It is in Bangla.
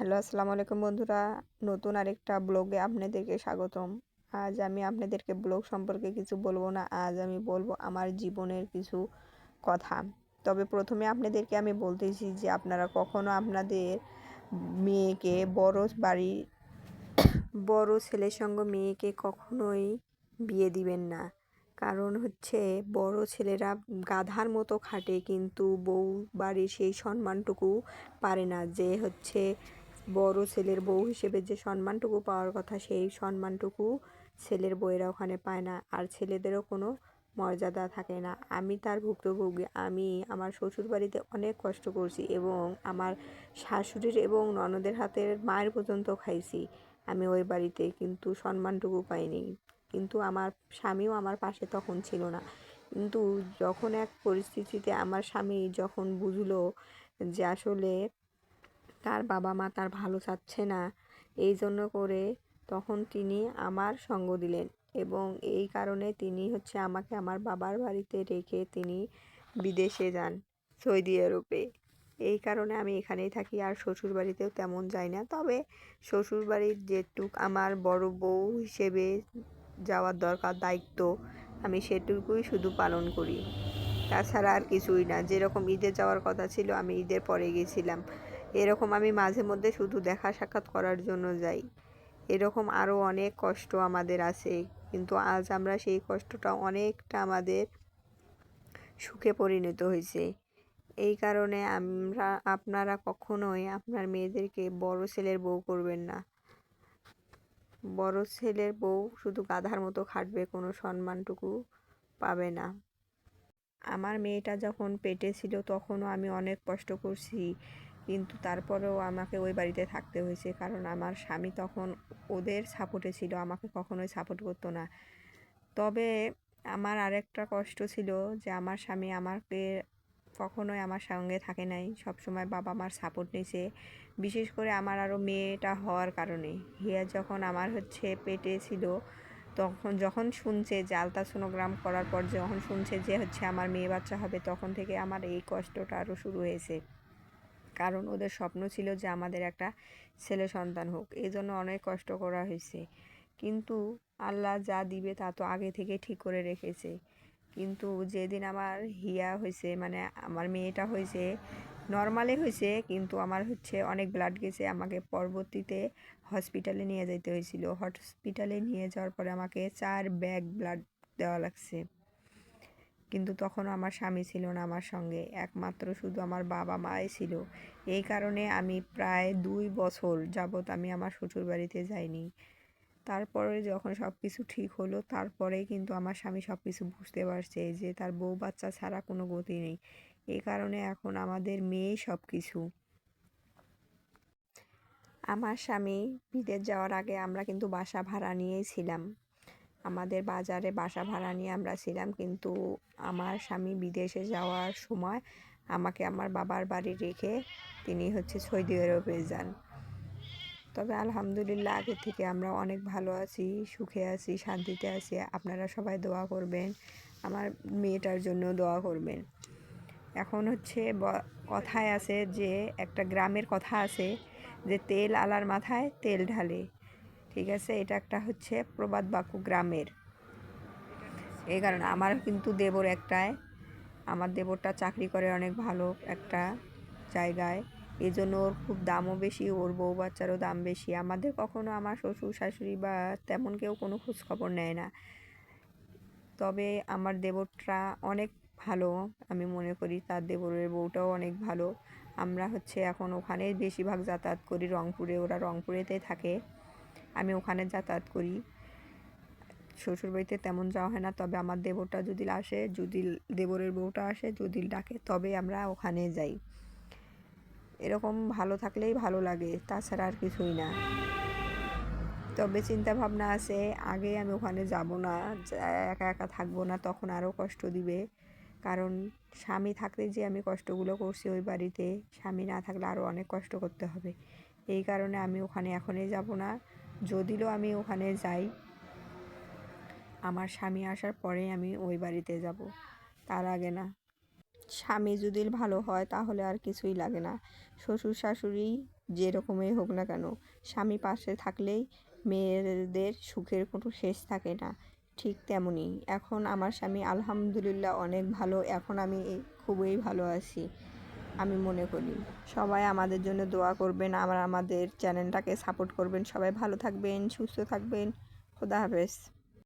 হ্যালো, আসসালামু আলাইকুম বন্ধুরা। নতুন আরেকটা ব্লগে আপনাদেরকে স্বাগতম। আজ আমি আপনাদেরকে ব্লগ সম্পর্কে কিছু বলবো না, আজ আমি বলবো আমার জীবনের কিছু কথা। তবে প্রথমে আপনাদেরকে আমি বলতেছি যে আপনারা কখনো আপনাদের মেয়েকে বড় ছেলের সঙ্গে মেয়েকে কখনোই বিয়ে দিবেন না। কারণ হচ্ছে বড় ছেলেরা গাধার মতো খাটে, কিন্তু বউ বাড়ির সেই সম্মানটুকু পারে না। যে হচ্ছে বড় ছেলের বউ হিসেবে যে সম্মানটুকু পাওয়ার কথা, সেই সম্মানটুকু ছেলের বউয়েরা ওখানে পায় না, আর ছেলেদেরও কোনো মর্যাদা থাকে না। আমি তার ভুক্তভোগী। আমি আমার শ্বশুরবাড়িতে অনেক কষ্ট করছি এবং আমার শাশুড়ির এবং ননদের হাতের মায়ের পর্যন্ত খাইছি আমি ওই বাড়িতে, কিন্তু সম্মানটুকু পাইনি। কিন্তু আমার স্বামীও আমার পাশে তখন ছিল না। কিন্তু যখন এক পরিস্থিতিতে আমার স্বামী যখন বুঝলো যে আসলে তার বাবা মা তার ভালো চাচ্ছে না, এই জন্য করে তখন তিনি আমার সঙ্গ দিলেন এবং এই কারণে তিনি হচ্ছে আমাকে আমার বাবার বাড়িতে রেখে তিনি বিদেশে যান, সৌদি আরবে। এই কারণে আমি এখানেই থাকি, আর শ্বশুর বাড়িতেও তেমন যাই না। তবে শ্বশুর বাড়ির যেটুক আমার বড় বউ হিসেবে যাওয়ার দরকার দায়িত্ব, আমি সেটুকুই শুধু পালন করি, তাছাড়া আর কিছুই না। যেরকম ঈদে যাওয়ার কথা ছিল আমি ঈদের পরে গেছিলাম, এরকম আমি মাঝে মধ্যে শুধু দেখা সাক্ষাৎ করার জন্য যাই। এরকম আরও অনেক কষ্ট আমাদের আছে, কিন্তু আজ আমরা সেই কষ্টটা অনেকটা আমাদের সুখে পরিণত হয়েছে। এই কারণে আপনারা কখনোই আপনার মেয়েদেরকে বড় ছেলের বউ করবেন না। বড় ছেলের বউ শুধু গাধার মতো খাটবে, কোনো সম্মানটুকু পাবে না। আমার মেয়েটা যখন পেটে ছিল তখনও আমি অনেক কষ্ট করছি, কিন্তু তারপরেও আমাকে ওই বাড়িতে থাকতে হয়েছে, কারণ আমার স্বামী তখন ওদের সাপোর্টে ছিল, আমাকে কখনোই সাপোর্ট করতো না। তবে আমার আরেকটা কষ্ট ছিল যে আমার স্বামী আমাকে কখনোই আমার সঙ্গে থাকে নাই, সবসময় বাবা মার সাপোর্ট নিয়েছে। বিশেষ করে আমার আরও মেয়েটা হওয়ার কারণে, হিয়া যখন আমার হচ্ছে পেটে ছিল, তখন যখন শুনছে যে আলট্রাসোনোগ্রাম করার পর যখন শুনছে যে হচ্ছে আমার মেয়ে বাচ্চা হবে, তখন থেকে আমার এই কষ্টটা আরও শুরু হয়েছে। কারণ ওদের স্বপ্ন ছিল যে আমাদের একটা ছেলে সন্তান হোক, এই জন্য অনেক কষ্ট করা হয়েছে। কিন্তু আল্লাহ যা দিবে তা তো আগে থেকে ঠিক করে রেখেছে। কিন্তু যেদিন আমার হিয়া হয়েছে, মানে আমার মেয়েটা হয়েছে, নর্মালি হয়েছে, কিন্তু আমার হচ্ছে অনেক ব্লাড গেছে, আমাকে পরবর্তীতে হসপিটালে নিয়ে যেতে হয়েছিল। হসপিটালে নিয়ে যাওয়ার পরে আমাকে 4 ব্যাগ ব্লাড দেওয়া লাগছে। কিন্তু তখনও আমার স্বামী ছিল না আমার সঙ্গে, একমাত্র শুধু আমার বাবা মাই ছিল। এই কারণে আমি প্রায় 2 বছর যাবৎ আমি আমার শ্বশুর বাড়িতে যাইনি। তারপরে যখন সব কিছু ঠিক হলো, তারপরেই কিন্তু আমার স্বামী সব কিছু বুঝতে পারছে যে তার বউ বাচ্চা ছাড়া কোনো গতি নেই। এই কারণে এখন আমাদের মেয়েই সব কিছু। আমার স্বামী বিদেশ যাওয়ার আগে আমরা কিন্তু বাসা ভাড়া নিয়েই ছিলাম। আমাদের বাজারে বাসা ভাড়া নিয়ে আমরা ছিলাম, কিন্তু আমার স্বামী বিদেশে যাওয়ার সময় আমাকে আমার বাবার বাড়ি রেখে তিনি হচ্ছে সৌদি আরবে যান। তবে আলহামদুলিল্লাহ আগের থেকে আমরা অনেক ভালো আছি, সুখে আছি, শান্তিতে আছি। আপনারা সবাই দোয়া করবেন, আমার মেয়েটার জন্য দোয়া করবেন। এখন হচ্ছে কথায় আছে যে, একটা গ্রামের কথা আছে যে তেল আলার মাথায় তেল ঢালে, ঠিক আছে? এটা একটা হচ্ছে প্রবাদ বাক্য গ্রামের। এই কারণে আমার কিন্তু দেবর একটাই, আমার দেবরটা চাকরি করে অনেক ভালো একটা জায়গায়, এই জন্য ওর খুব দামও বেশি, ওর বউ বাচ্চারও দাম বেশি। আমাদের কখনো আমার শ্বশুর শাশুড়ি বা তেমন কেউ কোনো খোঁজখবর নেয় না। তবে আমার দেবরটা অনেক ভালো, আমি মনে করি তার দেবরের বউটাও অনেক ভালো। আমরা হচ্ছে এখন ওখানে বেশিরভাগ যাতায়াত করি, রংপুরে, ওরা রংপুরেতেই থাকে, আমি ওখানে যাতায়াত করি। শ্বশুরবাড়িতে তেমন যাওয়া হয় না, তবে আমার দেবরটা যদি আসে, যদি দেবরের বউটা আসে, যদি ডাকে, তবে আমরা ওখানে যাই। এরকম ভালো থাকলেই ভালো লাগে, তাছাড়া আর কিছুই না। তবে চিন্তা ভাবনা আছে, আগে আমি ওখানে যাব না, একা একা থাকবো না, তখন আরও কষ্ট দিবে। কারণ স্বামী থাকলে যে আমি কষ্টগুলো করছি ওই বাড়িতে, স্বামী না থাকলে আরও অনেক কষ্ট করতে হবে। এই কারণে আমি ওখানে এখনই যাব না। যদিও আমি ওখানে যাই, আমার স্বামী আসার পরে আমি ওই বাড়িতে যাব, তার আগে না। স্বামী যদি ভালো হয় তাহলে আর কিছুই লাগে না। শ্বশুর শাশুড়ি যেরকমই হোক না কেন, স্বামী পাশে থাকলেই মেয়েদের সুখের কোনো শেষ থাকে না। ঠিক তেমনই এখন আমার স্বামী আলহামদুলিল্লাহ অনেক ভালো, এখন আমি খুবই ভালো আছি। আমি মনে করি সবাই আমাদের জন্য দোয়া করবেন, আমাদের চ্যানেলটাকে সাপোর্ট করবেন। সবাই ভালো থাকবেন, সুস্থ থাকবেন। খোদা হাফেজ।